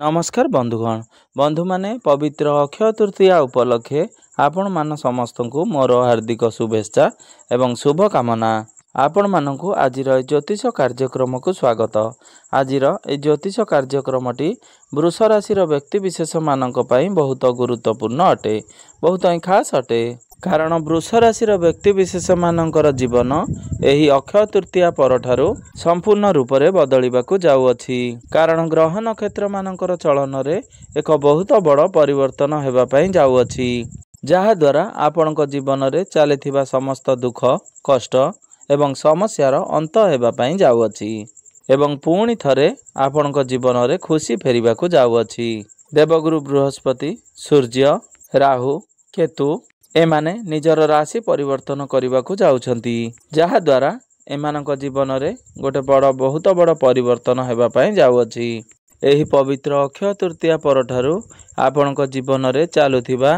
नमस्कार बंधुगण बंधु माने पवित्र अक्षय तृतीया उपलक्षे आपण मान समस्त को मोर हार्दिक शुभेच्छा एवं शुभकामना। आपण मानकु आजिर ज्योतिष कार्यक्रम को स्वागत। आजिर ए ज्योतिष कार्यक्रमटी वृष राशि व्यक्ति विशेष मानक पई बहुत गुरुत्वपूर्ण अटे, बहुत ही खास अटे। कारण वृष राशि व्यक्ति विशेष मानकर जीवन एही अक्षय तृतीया परठारु संपूर्ण रूप से बदलिबाकु जाउअछि। कारण ग्रह नक्षत्र मानकर चलन रे एक बहुत बड़ परिवर्तन हेबा पई जाउअछि, जहा द्वारा आपणक जीवन रे चलिथिबा समस्त दुख कष्ट एवं समस्यार अंत हेबा पई जाउअछि एवं पुणी थरे आपणक जीवन रे खुशी फेरिबाकु जाउअछि। देवगुरु बृहस्पति, सूर्य, राहु, केतु एमाने निजर राशि परिवर्तन करने जाउछंती, जहा द्वारा एमानक जीवन रे गोटे बहुत बड़ परिवर्तन हेबा पई जाउअछि। एही पवित्र अक्षय तृतीया परठारु आपणक जीवन रे चालुथिबा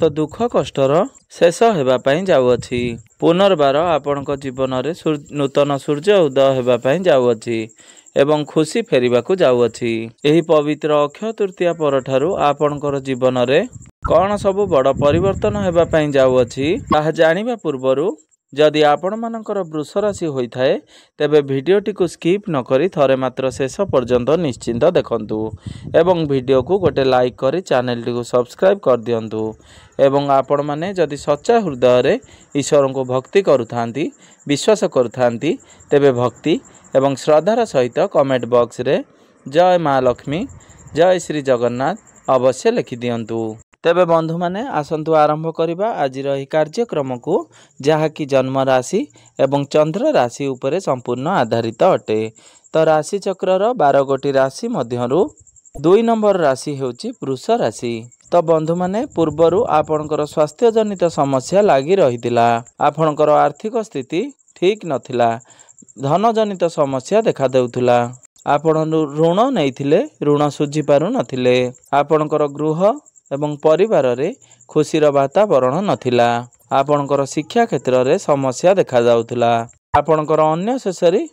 दुख कष्टर शेष हेबा पई जाउअछि। पुनर्बार आपणक जीवन रे नूतन सूर्य उदय हेबा पई जाउअछि एवं खुशी फेरिबाकु जाउअछि। एही पवित्र अक्षय तृतीया परठारु आपणकर जीवन रे कौन सबु बड़ परिवर्तन हेबा पई जाउअछि ताहा जानिबा पूर्वरु जदि आपण मानकर वृष राशि होइथाए तेबे भिडियोटी को स्किप न करी थरे मात्र शेष पर्यंत निश्चिंत देखंतु एवं भिडियो को गोटे लाइक करी चैनल टी को सब्सक्राइब कर दियंतु। एवं आपण माने जदि सच्चा हृदय रे ईश्वर को भक्ति करुथांती विश्वास करुथांती तेबे भक्ति एवं श्रद्धार सहित कमेंट बॉक्स रे जय माँ लक्ष्मी जय श्री जगन्नाथ अवश्य लिखि दियंतु। तेबे बंधु माने आसंतु आरंभ करिबा आजिर एही कार्यक्रम को, जहा कि जन्म राशि एवं चंद्र राशि उपरे संपूर्ण आधारित अटे। तो राशि चक्रर 12 गोटी राशि मध्यरु 2 नंबर राशि हेउची वृष राशि। तो बंधु माने पूर्वरु आपणकर स्वास्थ्य जनित समस्या लागि रहितिला, आपणकर आर्थिक स्थिति ठीक नथिला, धन जनित समस्या देखा देउथुला, आपण ऋण नैथिले ऋण सुझी पारु नथिले, आपणकर गृह एवं परिवार रे खुशीर वातावरण नथिला, आपणकर शिक्षा क्षेत्र रे समस्या देखा जाउथुला, आपणकर अन्य शेषरी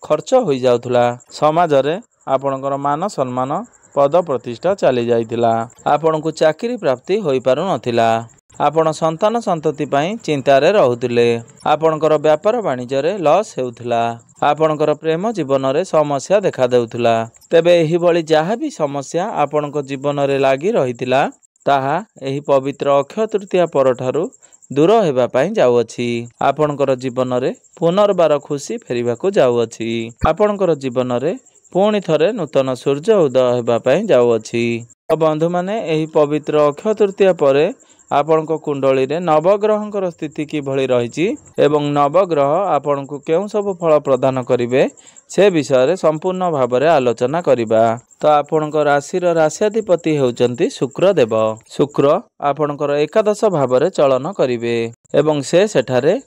खर्च होई जाउथुला, समाज रे आपणकर मान सम्मान पद प्रतिष्ठा चली जाइतिला, आपणकु चाकरी प्राप्ति होई पारु नथिला, आपण संतान संतति पई चिंता रे रहुतिले, आपणकर व्यापार वाणिज्य रे लॉस हेउथुला, आपणकर प्रेम जीवन रे समस्या देखा देउथुला। तेबे एही बळी जहा भी समस्या आपणक जीवन रे लागि रहितिला ताहा एही पवित्र अक्षय तृतीया परठारु दूर हेबा पई जाउअछि। आपणकर जीवन रे पुनर्बार खुशी फेरिबाकु जाउअछि, आपणकर जीवन रे पुणी थरे नूतन सूर्य उदय हेबा पई जाउअछि। बंधु माने एही पवित्र अक्षय तृतीया परे आपणक कुंडली रे नवग्रहंकर स्थिति कि भली रहिछि एवं नवग्रह आपणकु केउ सब फल प्रदान करिवे से विषय रे संपूर्ण भाव रे आलोचना करिबा। तो आपणक राशि राश्याधिपति हेउचंती शुक्र देव। शुक्र आपणकर एकादश भाव रे चलन करिवे एवं से सेठारे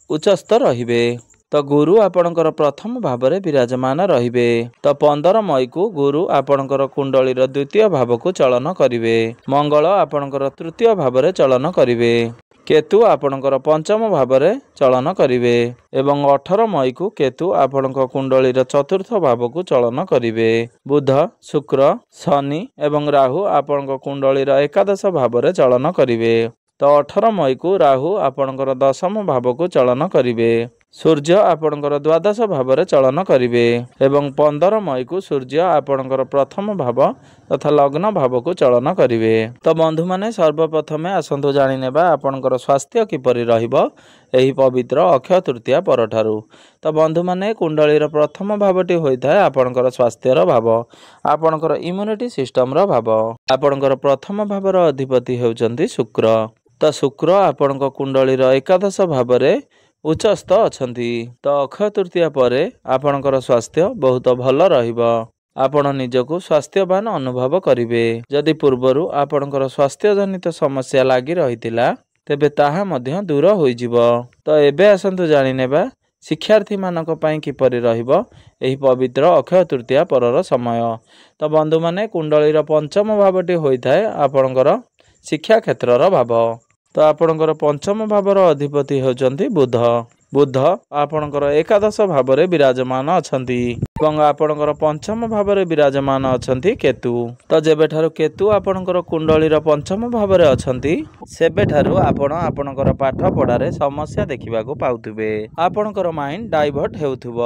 उच्चस्थ रहिबे। तो गुरु आपणकर प्रथम भाव रे विराजमान रहिबे। तो 15 मई को गुरु आपणकर कुंडली रो द्वितीय भाव को चलन करिवे। मंगल आपणकर तृतीय भाव रे चलन करिवे। केतु आपणकर पंचम भाव रे चलन करिवे एवं 18 मई को केतु आपणक कुंडली रो चतुर्थ भाव को चलन करिवे। बुध, शुक्र, शनि एवं राहु आपणक कुंडली रो एकादश भाव रे चलन करिवे। तो 18 मई को राहु आपणकर दशम भाव को चलन करिवे। सूर्य आपणकर द्वादश भाव रे चलन करिवे एवं 15 मई को सूर्य आपणकर प्रथम भाव तथा लग्न भाव को चलन करिवे। तो बंधु माने सर्वप्रथमे आसंतु जानि नेबा आपणकर स्वास्थ्य किपरि रहिबो एही पवित्र अक्षय तृतीया परठारु। तो बंधु माने कुंडली रो प्रथम भावटी होइथाय आपणकर स्वास्थ्यर भाव, आपणकर इम्युनिटी सिस्टम रो भाव। आपणकर प्रथम भावर अधिपति हेउचंती शुक्र। तो शुक्र आपणक कुंडली रो एकादश भाव रे उच्चस्थ अछंती। तो अक्षय तृतीया परे आपणकर स्वास्थ्य बहुत भल रहिबो, आपण निजको स्वास्थ्यवान अनुभव करिवे। जदि पूर्वरु आपणकर स्वास्थ्य जनित समस्या लागि रहितिला तेबे ताहा मध्य दूर होई जिवो। तो एबे आसंतु जानि नेबा शिक्षार्थी मानक पई किपरि रहिबो एही पवित्र अक्षय तृतीया परर समय। तो बंधु माने कुंडली रो पंचम भावटी होइथाय आपणकर शिक्षा क्षेत्रर भाव। तो आपणकर पंचम भावर अधिपति हेउचंती बुध। बुध आपणकर एकादश भाव रे विराजमान अछंती। ଏବଂ ଆପଣଙ୍କର ପଞ୍ଚମ ଭାବରେ ବିରାଜମାନ ଅଛନ୍ତି କେତୁ। ତ ଯେବେଠାରୁ କେତୁ ଆପଣଙ୍କର କୁଣ୍ଡଳୀର ପଞ୍ଚମ ଭାବରେ ଅଛନ୍ତି ସେବେଠାରୁ ଆପଣ ଆପଣଙ୍କର ପାଠ ପଢ଼ାରେ ସମସ୍ୟା ଦେଖିବାକୁ ପାଉଥିବେ। ଆପଣଙ୍କର ମାଇଣ୍ଡ ଡାଇଭର୍ଟ ହେଉଥିବ,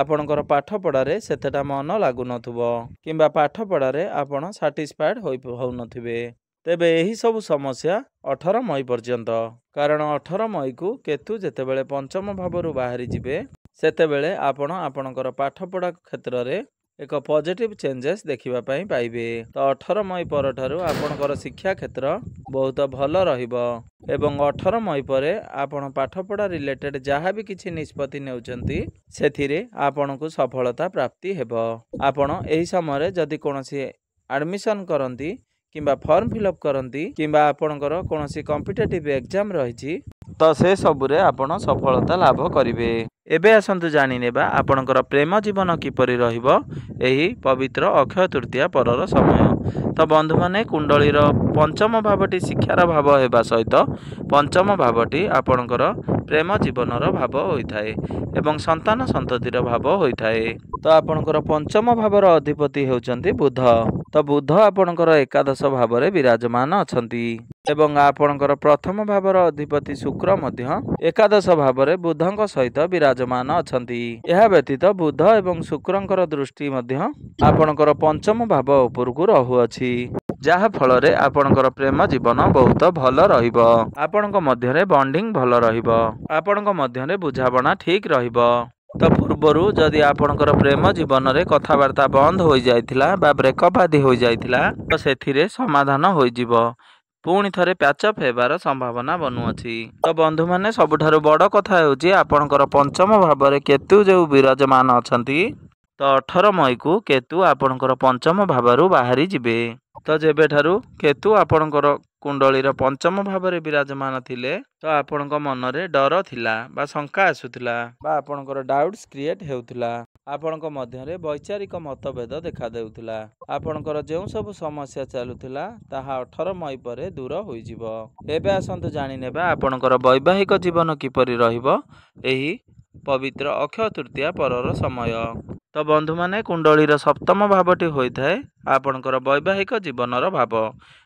ଆପଣଙ୍କର ପାଠ ପଢ଼ାରେ ସେତେଟା ମନ ଲାଗୁନଥିବ କିମ୍ବା ପାଠ ପଢ଼ାରେ ଆପଣ ସାଟିସ୍ଫାଏଡ୍ ହେଉନଥିବେ। ତେବେ ଏହି ସବୁ ସମସ୍ୟା 18 ମଇ ପର୍ଯ୍ୟନ୍ତ, କାରଣ 18 ମଇକୁ କେତୁ ଯେତେବେଳେ ପଞ୍ଚମ ଭାବରୁ ବାହାରି ଯିବେ ସେତେବେଳେ ଆପଣ ଆପଣଙ୍କର ପାଠପଢ଼ା କ୍ଷେତ୍ରରେ ଏକ ପଜିଟିଭ ଚେଞ୍ଜେସ୍ ଦେଖିବା ପାଇଁ ପାଇବେ। ତ 18 ମଇ ପରଠାରୁ ଆପଣଙ୍କର ଶିକ୍ଷା କ୍ଷେତ୍ର ବହୁତ ଭଲ ରହିବ ଏବଂ 18 ମଇ ପରେ ଆପଣ ପାଠପଢ଼ା ରିଲେଟେଡ୍ ଯାହା ବି କିଛି ନିଷ୍ପତ୍ତି ନେଉଛନ୍ତି ସେଥିରେ ଆପଣଙ୍କୁ ସଫଳତା ପ୍ରାପ୍ତି ହେବ। ଆପଣ ଏହି ସମୟରେ ଯଦି କୌଣସି ଆଡମିସନ୍ କରନ୍ତି କିମ୍ବା ଫର୍ମ ଫିଲ୍ଅପ୍ କରନ୍ତି କିମ୍ବା ଆପଣଙ୍କର କୌଣସି କମ୍ପିଟେଟିଭ୍ ଏକ୍ଜାମ୍ ରହିଛି ତ ସେ ସବୁରେ ଆପଣ ସଫଳତା ଲାଭ କରିବେ। ଏବେ ଆସନ୍ତୁ ଜାଣିନେବା ଆପଣଙ୍କର ପ୍ରେମ ଜୀବନ କିପରି ରହିବ ଏହି ପବିତ୍ର ଅକ୍ଷୟ ତୃତୀୟା ପରର ସମୟ। ତ ବନ୍ଧୁମାନେ, କୁଣ୍ଡଳୀର ପଞ୍ଚମ ଭାବଟି ଶିକ୍ଷାର ଭାବ ହେବା ସହିତ ପଞ୍ଚମ ଭାବଟି ଆପଣଙ୍କର ପ୍ରେମ ଜୀବନର ଭାବ ହୋଇଥାଏ ଏବଂ ସନ୍ତାନ ସନ୍ତତିର ଭାବ ହୋଇଥାଏ। ତ ଆପଣଙ୍କର ପଞ୍ଚମ ଭାବର ଅଧିପତି ହେଉଛନ୍ତି ବୁଧ। ତ ବୁଧ ଆପଣଙ୍କର ଏକାଦଶ ଭାବରେ ବିରାଜମାନ ଅଛନ୍ତି ଏବଂ ଆପଣଙ୍କର ପ୍ରଥମ ଭାବର ଅଧିପତି ଶୁକ୍ର ମଧ୍ୟ ଏକାଦଶ ଭାବରେ ବୁଧଙ୍କ ସହିତ ବିରାଜମାନ ଅଛନ୍ତି। ଏହା ବ୍ୟତୀତ ବୁଧ ଏବଂ ଶୁକ୍ରଙ୍କର ଦୃଷ୍ଟି ମଧ୍ୟ ଆପଣଙ୍କର ପଞ୍ଚମ ଭାବ ଉପରକୁ ରହୁଅଛି, ଯାହା ଫଳରେ ଆପଣଙ୍କର ପ୍ରେମ ଜୀବନ ବହୁତ ଭଲ ରହିବ, ଆପଣଙ୍କ ମଧ୍ୟରେ ବଣ୍ଡିଙ୍ଗ ଭଲ ରହିବ, ଆପଣଙ୍କ ମଧ୍ୟରେ ବୁଝାମଣା ଠିକ୍ ରହିବ। ତ ପୂର୍ବରୁ ଯଦି ଆପଣଙ୍କର ପ୍ରେମ ଜୀବନରେ କଥାବାର୍ତ୍ତା ବନ୍ଦ ହୋଇଯାଇଥିଲା ବା ବ୍ରେକଅପ୍ ଆଦି ହୋଇଯାଇଥିଲା ତ ସେଥିରେ ସମାଧାନ ହୋଇଯିବ, ପୁଣି ଥରେ ପ୍ୟାଚଅପ୍ ହେବାର ସମ୍ଭାବନା ବନୁଅଛି। ତ ବନ୍ଧୁମାନେ, ସବୁଠାରୁ ବଡ଼ କଥା ହେଉଛି ଆପଣଙ୍କର ପଞ୍ଚମ ଭାବରେ କେତୁ ଯେଉଁ ବିରାଜମାନ ଅଛନ୍ତି ତ 18 ମଇକୁ କେତୁ ଆପଣଙ୍କର ପଞ୍ଚମ ଭାବରୁ ବାହାରି ଯିବେ। ତ ଯେବେଠାରୁ କେତୁ ଆପଣଙ୍କର କୁଣ୍ଡଳୀର ପଞ୍ଚମ ଭାବରେ ବିରାଜମାନ ଥିଲେ ତ ଆପଣଙ୍କ ମନରେ ଡର ଥିଲା ବା ଶଙ୍କା ଆସୁଥିଲା ବା ଆପଣଙ୍କର ଡାଉଟ୍ସ କ୍ରିଏଟ୍ ହେଉଥିଲା, ଆପଣଙ୍କ ମଧ୍ୟରେ ବୈଚାରିକ ମତଭେଦ ଦେଖାଦେଉଥିଲା, ଆପଣଙ୍କର ଯେଉଁ ସବୁ ସମସ୍ୟା ଚାଲୁଥିଲା ତାହା 18 ମଇ ପରେ ଦୂର ହୋଇଯିବ। ଏବେ ଆସନ୍ତୁ ଜାଣିନେବା ଆପଣଙ୍କର ବୈବାହିକ ଜୀବନ କିପରି ରହିବ ଏହି ପବିତ୍ର ଅକ୍ଷୟ ତୃତୀୟା ପରର ସମୟ। ତ ବନ୍ଧୁମାନେ, କୁଣ୍ଡଳୀର ସପ୍ତମ ଭାବଟି ହୋଇଥାଏ ଆପଣଙ୍କର ବୈବାହିକ ଜୀବନର ଭାବ,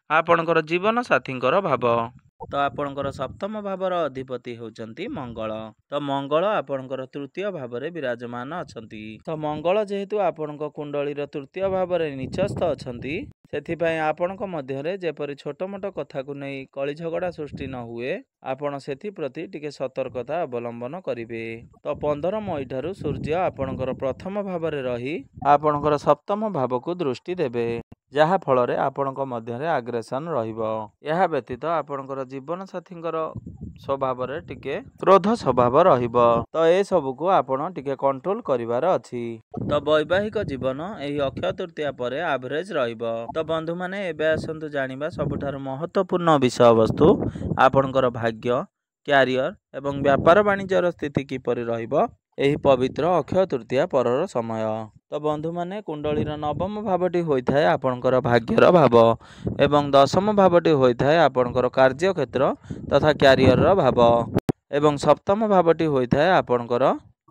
ଆପଣଙ୍କର ଜୀବନ ସାଥୀଙ୍କର ଭାବ। ତ ଆପଣଙ୍କର ସପ୍ତମ ଭାବର ଅଧିପତି ହେଉଛନ୍ତି ମଙ୍ଗଳ। ତ ମଙ୍ଗଳ ଆପଣଙ୍କର ତୃତୀୟ ଭାବରେ ବିରାଜମାନ ଅଛନ୍ତି। ତ ମଙ୍ଗଳ ଯେହେତୁ ଆପଣଙ୍କ କୁଣ୍ଡଳୀର ତୃତୀୟ ଭାବରେ ନିଚସ୍ଥ ଅଛନ୍ତି ସେଥିପାଇଁ ଆପଣଙ୍କ ମଧ୍ୟରେ ଯେପରି ଛୋଟ ମୋଟ କଥାକୁ ନେଇ କଳି ଝଗଡ଼ା ସୃଷ୍ଟି ନ ହୁଏ ଆପଣ ସେଥିପ୍ରତି ଟିକେ ସତର୍କତା ଅବଲମ୍ବନ କରିବେ। ତ 15 ମଇ ଠାରୁ ସୂର୍ଯ୍ୟ ଆପଣଙ୍କର ପ୍ରଥମ ଭାବରେ ରହି ଆପଣଙ୍କର ସପ୍ତମ ଭାବକୁ ଦୃଷ୍ଟି ଦେବେ, ଯାହା ଫଳରେ ଆପଣଙ୍କ ମଧ୍ୟରେ ଆଗ୍ରେସନ୍ ରହିବ। ଏହା ବ୍ୟତୀତ ଆପଣଙ୍କର ଜୀବନ ସାଥୀଙ୍କର ସ୍ୱଭାବରେ ଟିକେ କ୍ରୋଧ ସ୍ୱଭାବ ରହିବ, ତ ଏସବୁକୁ ଆପଣ ଟିକେ କଣ୍ଟ୍ରୋଲ କରିବାର ଅଛି। ତ ବୈବାହିକ ଜୀବନ ଏହି ଅକ୍ଷୟ ତୃତୀୟା ପରେ ଆଭରେଜ ରହିବ। ତ ବନ୍ଧୁମାନେ, ଏବେ ଆସନ୍ତୁ ଜାଣିବା ସବୁଠାରୁ ମହତ୍ତ୍ୱପୂର୍ଣ୍ଣ ବିଷୟବସ୍ତୁ ଆପଣଙ୍କର ଭାଗ୍ୟ, କ୍ୟାରିୟର ଏବଂ ବ୍ୟାପାର ବାଣିଜ୍ୟର ସ୍ଥିତି କିପରି ରହିବ ଏହି ପବିତ୍ର ଅକ୍ଷୟ ତୃତୀୟା ପରର ସମୟ। ତ ବନ୍ଧୁମାନେ, କୁଣ୍ଡଳୀର ନବମ ଭାବଟି ହୋଇଥାଏ ଆପଣଙ୍କର ଭାଗ୍ୟର ଭାବ ଏବଂ ଦଶମ ଭାବଟି ହୋଇଥାଏ ଆପଣଙ୍କର କାର୍ଯ୍ୟକ୍ଷେତ୍ର ତଥା କ୍ୟାରିୟରର ଭାବ ଏବଂ ସପ୍ତମ ଭାବଟି ହୋଇଥାଏ ଆପଣଙ୍କର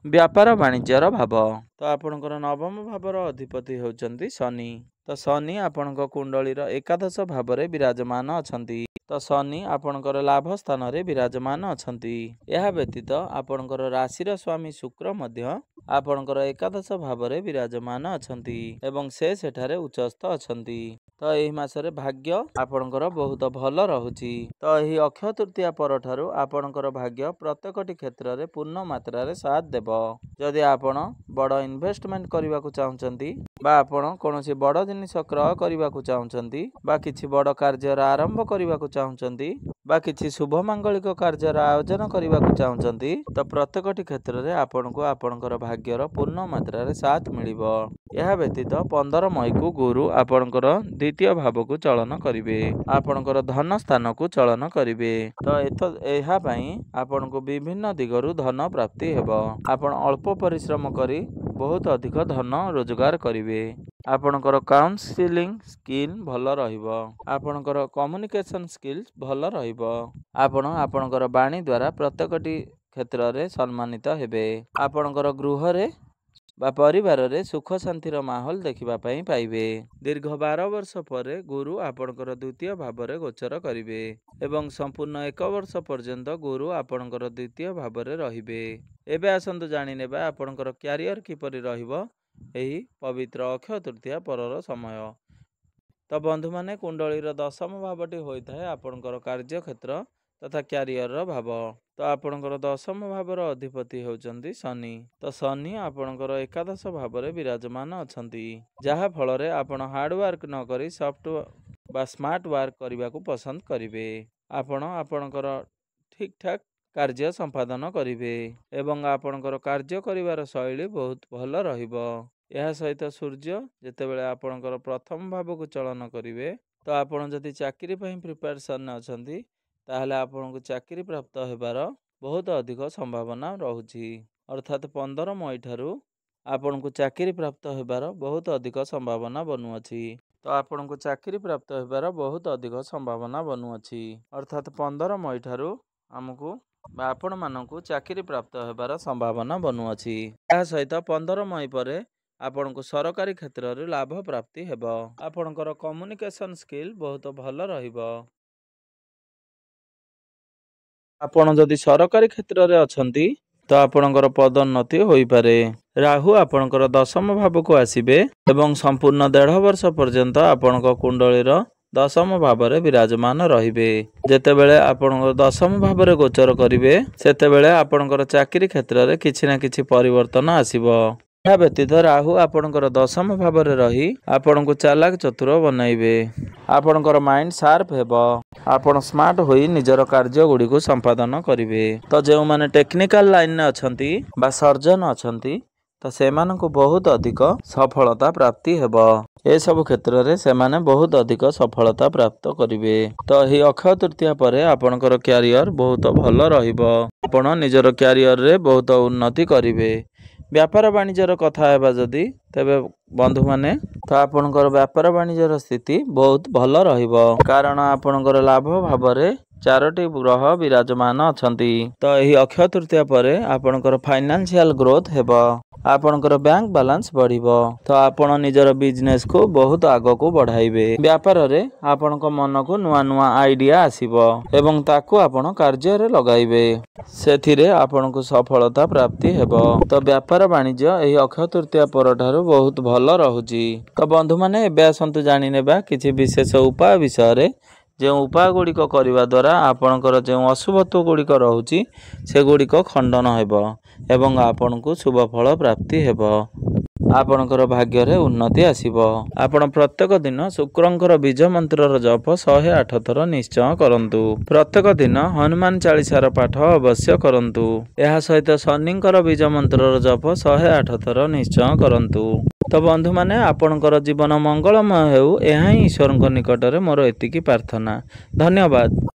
ବ୍ୟାପାର ବାଣିଜ୍ୟର ଭାବ। ତ ଆପଣଙ୍କର ନବମ ଭାବର ଅଧିପତି ହେଉଛନ୍ତି ଶନି। ତ ଶନି ଆପଣଙ୍କ କୁଣ୍ଡଳୀର ଏକାଦଶ ଭାବରେ ବିରାଜମାନ ଅଛନ୍ତି। ତ ଶନି ଆପଣଙ୍କର ଲାଭ ସ୍ଥାନରେ ବିରାଜମାନ ଅଛନ୍ତି। ଏହା ବ୍ୟତୀତ ଆପଣଙ୍କର ରାଶିର ସ୍ୱାମୀ ଶୁକ୍ର ମଧ୍ୟ ଆପଣଙ୍କର ଏକାଦଶ ଭାବରେ ବିରାଜମାନ ଅଛନ୍ତି ଏବଂ ସେ ସେଠାରେ ଉଚ୍ଚସ୍ଥ ଅଛନ୍ତି। ତ ଏହି ମାସରେ ଭାଗ୍ୟ ଆପଣଙ୍କର ବହୁତ ଭଲ ରହୁଛି। ତ ଏହି ଅକ୍ଷୟ ତୃତୀୟା ପରଠାରୁ ଆପଣଙ୍କର ଭାଗ୍ୟ ପ୍ରତ୍ୟେକଟି କ୍ଷେତ୍ରରେ ପୂର୍ଣ୍ଣ ମାତ୍ରାରେ ସାଥ ଦେବ। ଯଦି ଆପଣ ବଡ଼ ଇନଭେଷ୍ଟମେଣ୍ଟ କରିବାକୁ ଚାହୁଁଛନ୍ତି ବା ଆପଣ କୌଣସି ବଡ଼ ଜିନିଷ କ୍ରୟ କରିବାକୁ ଚାହୁଁଛନ୍ତି ବା କିଛି ବଡ଼ କାର୍ଯ୍ୟର ଆରମ୍ଭ କରିବାକୁ ଚାହୁଁଛନ୍ତି ବା କିଛି ଶୁଭ ମାଙ୍ଗଳିକ କାର୍ଯ୍ୟର ଆୟୋଜନ କରିବାକୁ ଚାହୁଁଛନ୍ତି ତ ପ୍ରତ୍ୟେକଟି କ୍ଷେତ୍ରରେ ଆପଣଙ୍କୁ ଆପଣଙ୍କର ଭାଗ୍ୟର ପୂର୍ଣ୍ଣ ମାତ୍ରାରେ ସାଥ ମିଳିବ। ଏହା ବ୍ୟତୀତ 15 ମଇକୁ ଗୁରୁ ଆପଣଙ୍କର ଦ୍ୱିତୀୟ ଭାବକୁ ଚଳନ କରିବେ, ଆପଣଙ୍କର ଧନ ସ୍ଥାନକୁ ଚଳନ କରିବେ। ତ ଏହା ପାଇଁ ଆପଣଙ୍କୁ ବିଭିନ୍ନ ଦିଗରୁ ଧନ ପ୍ରାପ୍ତି ହେବ, ଆପଣ ଅଳ୍ପ ପରିଶ୍ରମ କରି ବହୁତ ଅଧିକ ଧନ ରୋଜଗାର କରିବେ। ଆପଣଙ୍କର କାଉନ୍ସିଲିଂ ସ୍କିଲ୍ ଭଲ ରହିବ, ଆପଣଙ୍କର କମ୍ୟୁନିକେସନ୍ ସ୍କିଲ୍ସ ଭଲ ରହିବ, ଆପଣ ଆପଣଙ୍କର ବାଣୀ ଦ୍ୱାରା ପ୍ରତ୍ୟେକଟି କ୍ଷେତ୍ରରେ ସମ୍ମାନିତ ହେବେ, ଆପଣଙ୍କର ଗୃହରେ ବା ପରିବାରରେ ସୁଖ ଶାନ୍ତିର ମାହୋଲ ଦେଖିବା ପାଇଁ ପାଇବେ। ଦୀର୍ଘ 12 ବର୍ଷ ପରେ ଗୁରୁ ଆପଣଙ୍କର ଦ୍ୱିତୀୟ ଭାବରେ ଗୋଚର କରିବେ ଏବଂ ସମ୍ପୂର୍ଣ୍ଣ 1 ବର୍ଷ ପର୍ଯ୍ୟନ୍ତ ଗୁରୁ ଆପଣଙ୍କର ଦ୍ୱିତୀୟ ଭାବରେ ରହିବେ। ଏବେ ଆସନ୍ତୁ ଜାଣିନେବା ଆପଣଙ୍କର କ୍ୟାରିୟର କିପରି ରହିବ ଏହି ପବିତ୍ର ଅକ୍ଷୟ ତୃତୀୟା ପରର ସମୟ। ତ ବନ୍ଧୁମାନେ, କୁଣ୍ଡଳୀର ଦଶମ ଭାବଟି ହୋଇଥାଏ ଆପଣଙ୍କର କାର୍ଯ୍ୟକ୍ଷେତ୍ର ତଥା କ୍ୟାରିୟରର ଭାବ। ତ ଆପଣଙ୍କର ଦଶମ ଭାବର ଅଧିପତି ହେଉଛନ୍ତି ଶନି। ତ ଶନି ଆପଣଙ୍କର ଏକାଦଶ ଭାବରେ ବିରାଜମାନ ଅଛନ୍ତି, ଯାହା ଫଳରେ ଆପଣ ହାର୍ଡୱାର୍କ ନ କରି ସଫ୍ଟ ବା ସ୍ମାର୍ଟ ୱାର୍କ କରିବାକୁ ପସନ୍ଦ କରିବେ। ଆପଣ ଆପଣଙ୍କର ଠିକ୍ ଠାକ୍ କାର୍ଯ୍ୟ ସମ୍ପାଦନ କରିବେ ଏବଂ ଆପଣଙ୍କର କାର୍ଯ୍ୟ କରିବାର ଶୈଳୀ ବହୁତ ଭଲ ରହିବ। ଏହା ସହିତ ସୂର୍ଯ୍ୟ ଯେତେବେଳେ ଆପଣଙ୍କର ପ୍ରଥମ ଭାବକୁ ଚଳନ କରିବେ, ତ ଆପଣ ଯଦି ଚାକିରି ପାଇଁ ପ୍ରିପାରେସନ୍ ଅଛନ୍ତି ତାହେଲେ ଆପଣଙ୍କୁ ଚାକିରି ପ୍ରାପ୍ତ ହେବାର ବହୁତ ଅଧିକ ସମ୍ଭାବନା ରହୁଛି। ଅର୍ଥାତ୍ 15 ମଇ ଠାରୁ ଆପଣଙ୍କୁ ଚାକିରି ପ୍ରାପ୍ତ ହେବାର ବହୁତ ଅଧିକ ସମ୍ଭାବନା ବନୁଅଛି। ତ ଆପଣଙ୍କୁ ଚାକିରି ପ୍ରାପ୍ତ ହେବାର ବହୁତ ଅଧିକ ସମ୍ଭାବନା ବନୁଅଛି। ଅର୍ଥାତ୍ 15 ମଇ ଠାରୁ ଆମକୁ ବା ଆପଣମାନଙ୍କୁ ଚାକିରି ପ୍ରାପ୍ତ ହେବାର ସମ୍ଭାବନା ବନୁଅଛି। ଏହା ସହିତ 15 ମଇ ପରେ ଆପଣଙ୍କୁ ସରକାରୀ କ୍ଷେତ୍ରରେ ଲାଭ ପ୍ରାପ୍ତି ହେବ। ଆପଣଙ୍କର କମ୍ୟୁନିକେସନ୍ ସ୍କିଲ୍ ବହୁତ ଭଲ ରହିବ। ଆପଣ ଯଦି ସରକାରୀ କ୍ଷେତ୍ରରେ ଅଛନ୍ତି ତ ଆପଣଙ୍କର ପଦୋନ୍ନତି ହୋଇପାରେ। ରାହୁ ଆପଣଙ୍କର ଦଶମ ଭାବକୁ ଆସିବେ ଏବଂ ସମ୍ପୂର୍ଣ୍ଣ 1.5 ବର୍ଷ ପର୍ଯ୍ୟନ୍ତ ଆପଣଙ୍କ କୁଣ୍ଡଳୀର ଦଶମ ଭାବରେ ବିରାଜମାନ ରହିବେ। ଯେତେବେଳେ ଆପଣଙ୍କ ଦଶମ ଭାବରେ ଗୋଚର କରିବେ ସେତେବେଳେ ଆପଣଙ୍କର ଚାକିରି କ୍ଷେତ୍ରରେ କିଛି ନା କିଛି ପରିବର୍ତ୍ତନ ଆସିବ। ଏହା ବ୍ୟତୀତ ରାହୁ ଆପଣଙ୍କର ଦଶମ ଭାବରେ ରହି ଆପଣଙ୍କୁ ଚାଲାକ ଚତୁର ବନାଇବେ। ଆପଣଙ୍କର ମାଇଣ୍ଡ ସାର୍ପ ହେବ। ଆପଣ ସ୍ମାର୍ଟ ହୋଇ ନିଜର କାର୍ଯ୍ୟ ଗୁଡ଼ିକୁ ସମ୍ପାଦନ କରିବେ। ତ ଯେଉଁମାନେ ଟେକ୍ନିକାଲ ଲାଇନରେ ଅଛନ୍ତି ବା ସର୍ଜନ ଅଛନ୍ତି ତ ସେମାନଙ୍କୁ ବହୁତ ଅଧିକ ସଫଳତା ପ୍ରାପ୍ତି ହେବ। ଏସବୁ କ୍ଷେତ୍ରରେ ସେମାନେ ବହୁତ ଅଧିକ ସଫଳତା ପ୍ରାପ୍ତ କରିବେ। ତ ଏହି ଅକ୍ଷୟ ତୃତୀୟା ପରେ ଆପଣଙ୍କର କ୍ୟାରିୟର ବହୁତ ଭଲ ରହିବ। ଆପଣ ନିଜର କ୍ୟାରିୟରରେ ବହୁତ ଉନ୍ନତି କରିବେ। ବ୍ୟାପାର ବାଣିଜ୍ୟର କଥା ହେବା ଯଦି, ତେବେ ବନ୍ଧୁମାନେ ତ ଆପଣଙ୍କର ବ୍ୟାପାର ବାଣିଜ୍ୟର ସ୍ଥିତି ବହୁତ ଭଲ ରହିବ। କାରଣ ଆପଣଙ୍କର ଲାଭ ଭାବରେ 4ଟି ଗ୍ରହ ବିରାଜମାନ ଅଛନ୍ତି। ତ ଏହି ଅକ୍ଷୟ ତୃତୀୟା ପରେ ଆପଣଙ୍କର ଫାଇନାନ୍ସିଆଲ ଗ୍ରୋଥ ହେବ। ଆପଣଙ୍କର ବ୍ୟାଙ୍କ ବାଲାନ୍ସ ବଢିବ। ତ ଆପଣ ନିଜର ବିଜନେସକୁ ବହୁତ ଆଗକୁ ବଢାଇବେ। ବ୍ୟାପାରରେ ଆପଣଙ୍କ ମନକୁ ନୂଆ ନୂଆ ଆଇଡିଆ ଆସିବ ଏବଂ ତାକୁ ଆପଣ କାର୍ଯ୍ୟରେ ଲଗାଇବେ। ସେଥିରେ ଆପଣଙ୍କୁ ସଫଳତା ପ୍ରାପ୍ତି ହେବ। ତ ବ୍ୟାପାର ବାଣିଜ୍ୟ ଏହି ଅକ୍ଷୟ ତୃତୀୟା ପରଠାରୁ ବହୁତ ଭଲ ରହୁଛି। ତ ବନ୍ଧୁମାନେ, ଏବେ ଆସନ୍ତୁ ଜାଣିନେବା କିଛି ବିଶେଷ ଉପାୟ ବିଷୟରେ। ଯେଉଁ ଉପାୟ ଗୁଡ଼ିକ କରିବା ଦ୍ୱାରା ଆପଣଙ୍କର ଯେଉଁ ଅଶୁଭତ୍ୱ ଗୁଡ଼ିକ ରହୁଛି ସେଗୁଡ଼ିକ ଖଣ୍ଡନ ହେବ ଏବଂ ଆପଣଙ୍କୁ ଶୁଭ ଫଳ ପ୍ରାପ୍ତି ହେବ। ଆପଣଙ୍କର ଭାଗ୍ୟରେ ଉନ୍ନତି ଆସିବ। ଆପଣ ପ୍ରତ୍ୟେକ ଦିନ ଶୁକ୍ରଙ୍କର ବୀଜ ମନ୍ତ୍ରର ଜପ 108 ଥର ନିଶ୍ଚୟ କରନ୍ତୁ। ପ୍ରତ୍ୟେକ ଦିନ ହନୁମାନ ଚାଳିଶାର ପାଠ ଅବଶ୍ୟ କରନ୍ତୁ। ଏହା ସହିତ ଶନିଙ୍କର ବୀଜ ମନ୍ତ୍ରର ଜପ 108 ଥର ନିଶ୍ଚୟ କରନ୍ତୁ। ତ ବନ୍ଧୁମାନେ, ଆପଣଙ୍କର ଜୀବନ ମଙ୍ଗଳମୟ ହେଉ, ଏହା ହିଁ ଈଶ୍ୱରଙ୍କ ନିକଟରେ ମୋର ଏତିକି ପ୍ରାର୍ଥନା। ଧନ୍ୟବାଦ।